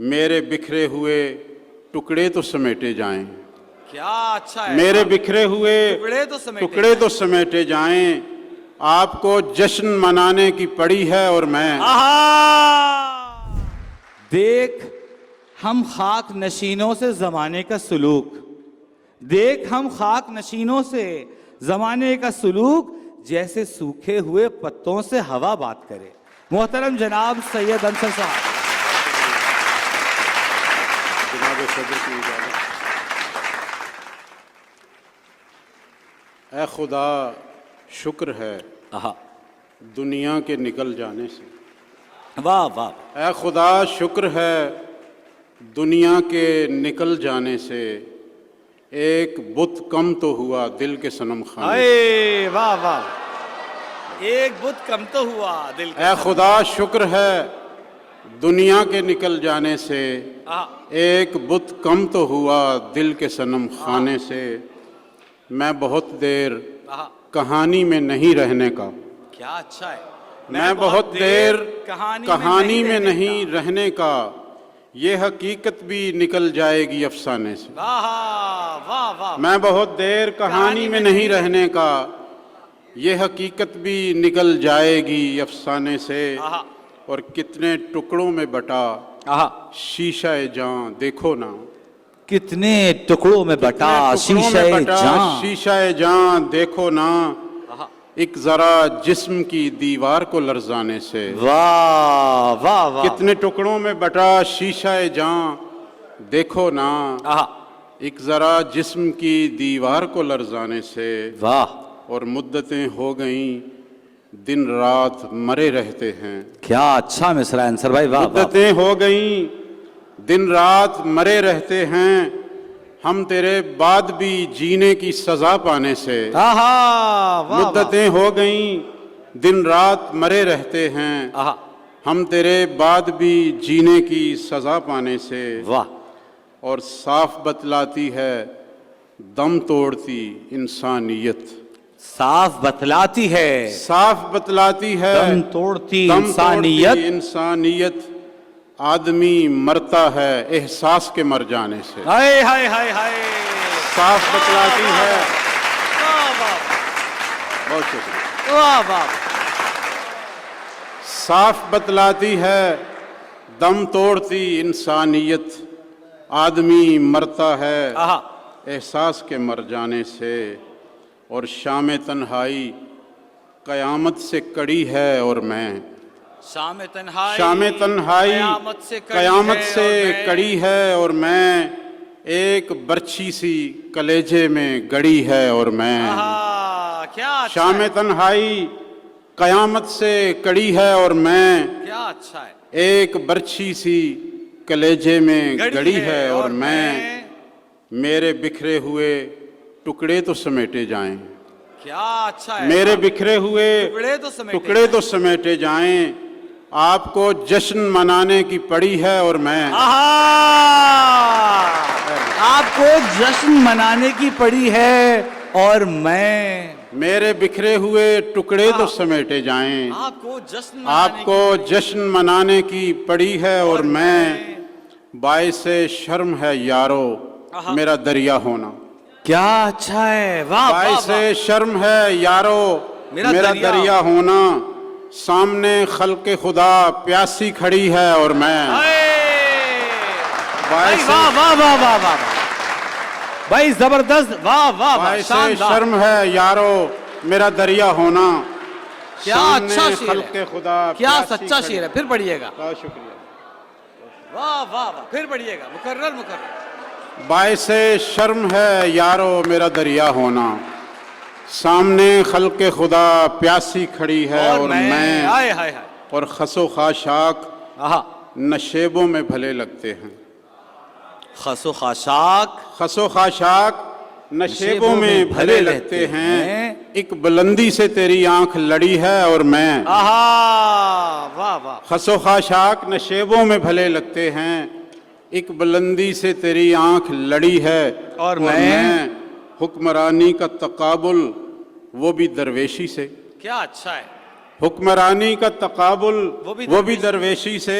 میرے بکھرے ہوئے ٹکڑے تو سمیٹے جائیں، کیا اچھا ہے، میرے بکھرے ہوئے ٹکڑے تو سمیٹے جائیں، آپ کو جشن منانے کی پڑی ہے اور میں آہا! دیکھ ہم خاک نشینوں سے زمانے کا سلوک، دیکھ ہم خاک نشینوں سے زمانے کا سلوک، جیسے سوکھے ہوئے پتوں سے ہوا بات کرے۔ محترم جناب سید انصر صاحب، جناب صدر کی اجازت۔ اے خدا شکر ہے آہا دنیا کے نکل جانے سے، واہ واہ، اے خدا شکر ہے دنیا کے نکل جانے سے، ایک بت کم تو ہوا دل کے صنم خانے سے۔ اے واہ واہ، ایک بت کم تو ہوا دل کا۔ اے خدا شکر ہے دنیا کے نکل جانے سے، آہا ایک بت کم تو ہوا دل کے صنم خانے سے۔ میں بہت دیر آہا، کہانی میں نہیں رہنے کا، کیا اچھا ہے، میں بہت دیر کہانی میں نہیں رہنے کا، یہ حقیقت بھی نکل جائے گی افسانے سے۔ واہ واہ واہ، میں بہت دیر کہانی میں نہیں رہنے کا، یہ حقیقت بھی نکل جائے گی افسانے سے۔ آہا اور کتنے ٹکڑوں میں بٹا آہا، شیشہ جاں دیکھو نا، کتنے ٹکڑوں میں بٹا کتنے ٹکڑوں میں شیشہ بٹا جاں۔ شیشہ جاں دیکھو نا، آہا، ایک ذرا جسم کی دیوار کو لرزانے سے۔ واہ واہ واہ، کتنے ٹکڑوں میں بٹا شیشہ جاں دیکھو نا، آہا، ایک ذرا جسم کی دیوار کو لرزانے سے۔ واہ، اور مدتیں ہو گئیں دن رات مرے رہتے ہیں، کیا اچھا مصرع ہے انصر بھائی، واہ واہ، مدتیں ہو گئیں دن رات مرے رہتے ہیں، ہم تیرے بعد بھی جینے کی سزا پانے سے۔ آہا، واہ واہ، مدتیں ہو گئیں دن رات مرے رہتے ہیں، آہا، ہم تیرے بعد بھی جینے کی سزا پانے سے۔ واہ، اور صاف بتلاتی ہے دم توڑتی انسانیت، صاف بتلاتی ہے صاف بتلاتی ہے دم توڑتی دم انسانیت، توڑتی انسانیت، آدمی مرتا ہے احساس کے مر جانے سے۔ ہائے ہائے ہائے ہائے، صاف بتلاتی ہے، واہ واہ، بہت شکریہ، واہ واہ، صاف بتلاتی ہے دم توڑتی انسانیت، آدمی مرتا ہے آہا، احساس کے مر جانے سے۔ اور شام تنہائی قیامت سے کڑی ہے اور میں، شام تنہائی شام تنہائی قیامت سے کڑی ہے اور میں، ایک برچھی سی کلیجے میں گڑی ہے اور میں۔ آہا، کیا اچھا شام ہے، تنہائی قیامت سے کڑی ہے اور میں، کیا اچھا ہے، ایک برچھی سی کلیجے میں گڑی ہے اور میں، میرے بکھرے ہوئے ٹکڑے تو سمیٹے جائیں، کیا اچھا ہے، میرے بکھرے ہوئے ٹکڑے ٹکڑے تو سمیٹے جائیں، آپ کو جشن منانے کی پڑی ہے اور میں، آہا، آپ کو جشن منانے کی پڑی ہے اور میں، میرے بکھرے ہوئے ٹکڑے تو سمیٹے جائیں، آپ کو جشن آپ کو جشن منانے کی پڑی ہے اور میں، باعث شرم ہے یارو میرا دریا ہونا، کیا اچھا ہے، واہ واہ باعث واہ، شرم ہے یارو میرا دریا ہونا، سامنے خلق خدا پیاسی کھڑی ہے اور میں، باعث واہ واہ واہ واہ واہ، بھائی زبردست، واہ واہ واہ، باعث شاندار، شرم ہے یارو میرا دریا ہونا، کیا سامنے اچھا شعر خلق ہے، خدا کیا پیاسی سچا کھڑی شعر ہے، پھر پڑھیے گا، بہت شکریہ۔ واہ واہ واہ، پھر پڑھیے گا، مکرر مکرر، باعث شرم ہے یارو میرا دریا ہونا، سامنے خلق خدا پیاسی کھڑی ہے اور میں، ہائے ہائے ہائے، اور خس و خاشاک آہا، نشیبوں میں بھلے لگتے ہیں، خس و خاشاک خس و خاشاک نشیبوں میں بھلے لگتے ہیں، ایک بلندی سے تیری آنکھ لڑی ہے اور میں، آہا، واہ واہ، خس و خاشاک نشیبوں میں بھلے لگتے ہیں، ایک بلندی سے تیری آنکھ لڑی ہے اور میں، حکمرانی کا تقابل وہ بھی درویشی سے، کیا اچھا ہے، حکمرانی کا تقابل وہ بھی وہ بھی درویشی سے،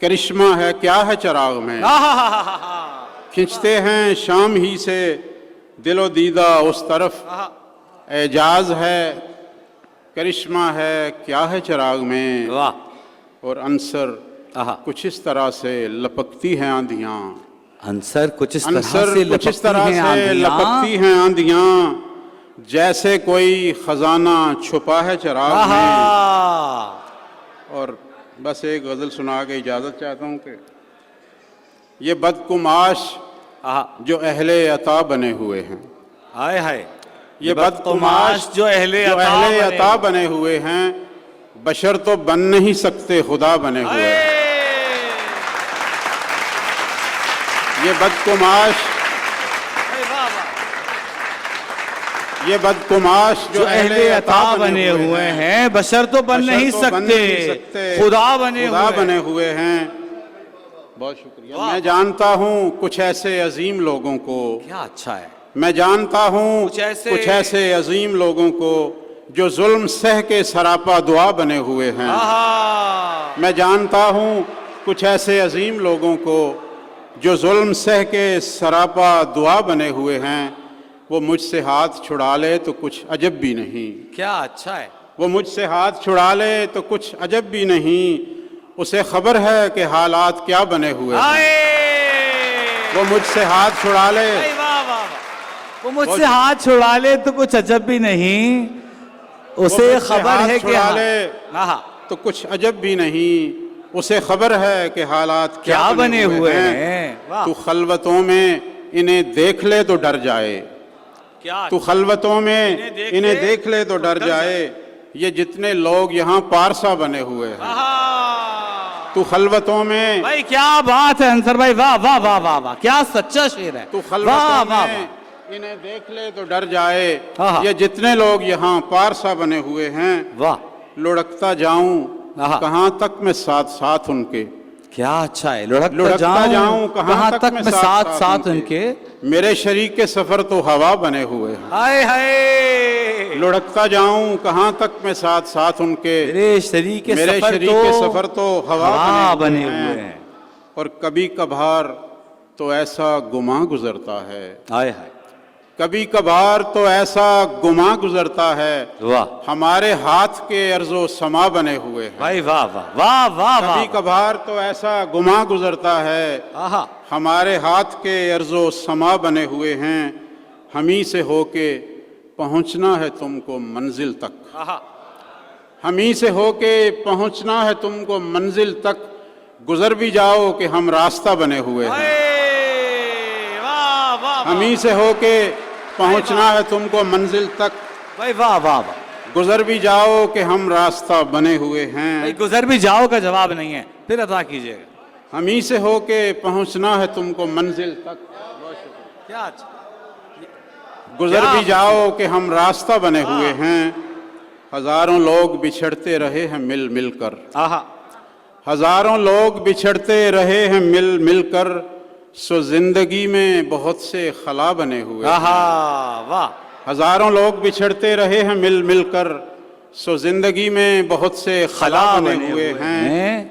کرشمہ ہے کیا ہے چراغ میں، کھنچتے ہیں شام ہی سے دل و دیدہ اس طرف، اعجاز ہے کرشمہ ہے کیا ہے چراغ میں، واہ اور عنصر کچھ اس طرح سے لپکتی ہیں آندھیاں، عنصر کچھ اس طرح عنصر سے کچھ اس طرح لپکتی ہیں سے آندھیاں، لپکتی ہیں آندھیاں، جیسے کوئی خزانہ چھپا ہے چراغ میں۔ اور بس ایک غزل سنا کے اجازت چاہتا ہوں کہ یہ بدقماش جو اہل عطا بنے ہوئے ہیں، ہائے ہائے، یہ بدقماش جو اہل عطا بنے ہوئے ہیں، بشر تو بن نہیں سکتے خدا بنے ہوئے ہیں۔ یہ بدقماش جو اہل عطا بنے ہوئے ہیں، بشر تو بن نہیں سکتے خدا بنے ہوئے ہیں۔ بہت شکریہ۔ میں جانتا ہوں کچھ ایسے عظیم لوگوں کو، کیا اچھا ہے، میں جانتا ہوں کچھ ایسے عظیم لوگوں کو جو ظلم سہ کے سراپا دعا بنے ہوئے ہیں۔ میں جانتا ہوں کچھ ایسے عظیم لوگوں کو جو ظلم سہ کے سراپا دعا بنے ہوئے ہیں، وہ مجھ سے ہاتھ چھڑا لے تو کچھ عجب بھی نہیں، کیا اچھا ہے، وہ مجھ سے ہاتھ چھڑا لے تو کچھ عجب بھی نہیں، اسے خبر ہے کہ حالات کیا بنے ہوئے ہیں۔ وہ مجھ سے ہاتھ چھڑا لے، وہ مجھ سے ہاتھ چھڑا لے تو کچھ عجب بھی نہیں، اسے خبر ہے کہ تو کچھ عجب بھی نہیں، اسے خبر ہے کہ حالات کیا بنے ہوئے ہیں۔ تو خلوتوں میں انہیں دیکھ لے تو ڈر جائے، تو خلوتوں میں انہیں دیکھ لے تو ڈر جائے، یہ جتنے لوگ یہاں پارسا بنے ہوئے ہیں۔ تو خلوتوں میں، بھائی کیا بات ہے انصر بھائی، واہ واہ واہ واہ واہ، کیا سچا شعر ہے، تو خلوتوں میں انہیں دیکھ لے تو ڈر جائے، یہ جتنے لوگ یہاں پارسا بنے ہوئے ہیں، واہ، لڑکتا جاؤں کہاں تک میں ساتھ ساتھ ان کے، کیا اچھا ہے، لڑکتا جاؤں کہاں تک میں ساتھ ساتھ ان کے، میرے شریک سفر تو ہوا بنے ہوئے ہیں۔ ہائے ہائے، لڑکتا جاؤں کہاں تک میں ساتھ ساتھ ان کے، میرے شریک سفر تو ہوا بنے ہوئے ہیں۔ اور کبھی کبھار تو ایسا گماں گزرتا ہے، ہائے ہائے، کبھی کبھار تو ایسا گماں گزرتا ہے، واہ، ہمارے ہاتھ کے عرض و سما بنے ہوئے ہیں۔ بھائی واہ واہ واہ واہ، کبھی کبھار تو ایسا گماں گزرتا ہے، ہمارے ہاتھ کے عرض و سما بنے ہوئے ہیں، ہمیں سے ہو کے پہنچنا ہے تم کو منزل تک، ہمیں سے ہو کے پہنچنا ہے تم کو منزل تک، گزر بھی جاؤ کہ ہم راستہ بنے ہوئے ہیں۔ ہمیں سے ہو کے پہنچنا ہے تم کو منزل تک، بھائی واہ واہ واہ، گزر بھی جاؤ کہ ہم راستہ بنے ہوئے ہیں۔ گزر بھی جاؤ کا جواب نہیں ہے، پھر عطا کیجئے گا۔ ہمیں سے ہو کے پہنچنا ہے تم کو منزل تک، کیا اچھا، گزر بھی جاؤ کہ ہم راستہ بنے ہوئے ہیں۔ ہزاروں لوگ بچھڑتے رہے ہیں مل مل کر، ہزاروں لوگ بچھڑتے رہے ہیں مل مل کر، سو زندگی میں بہت سے خلا بنے ہوئے ہیں۔ واہ، ہزاروں لوگ بچھڑتے رہے ہیں مل مل کر، سو زندگی میں بہت سے خلا بنے ہوئے ہیں،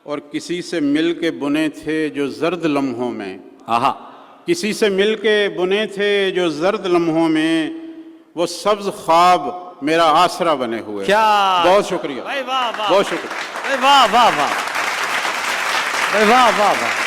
اور کسی سے مل کے بنے تھے جو زرد لمحوں میں، کسی سے مل کے بنے تھے جو زرد لمحوں میں، وہ سبز خواب میرا آسرا بنے ہوئے۔ بہت شکریہ، بہت شکریہ، واہ واہ واہ، واہ واہ واہ،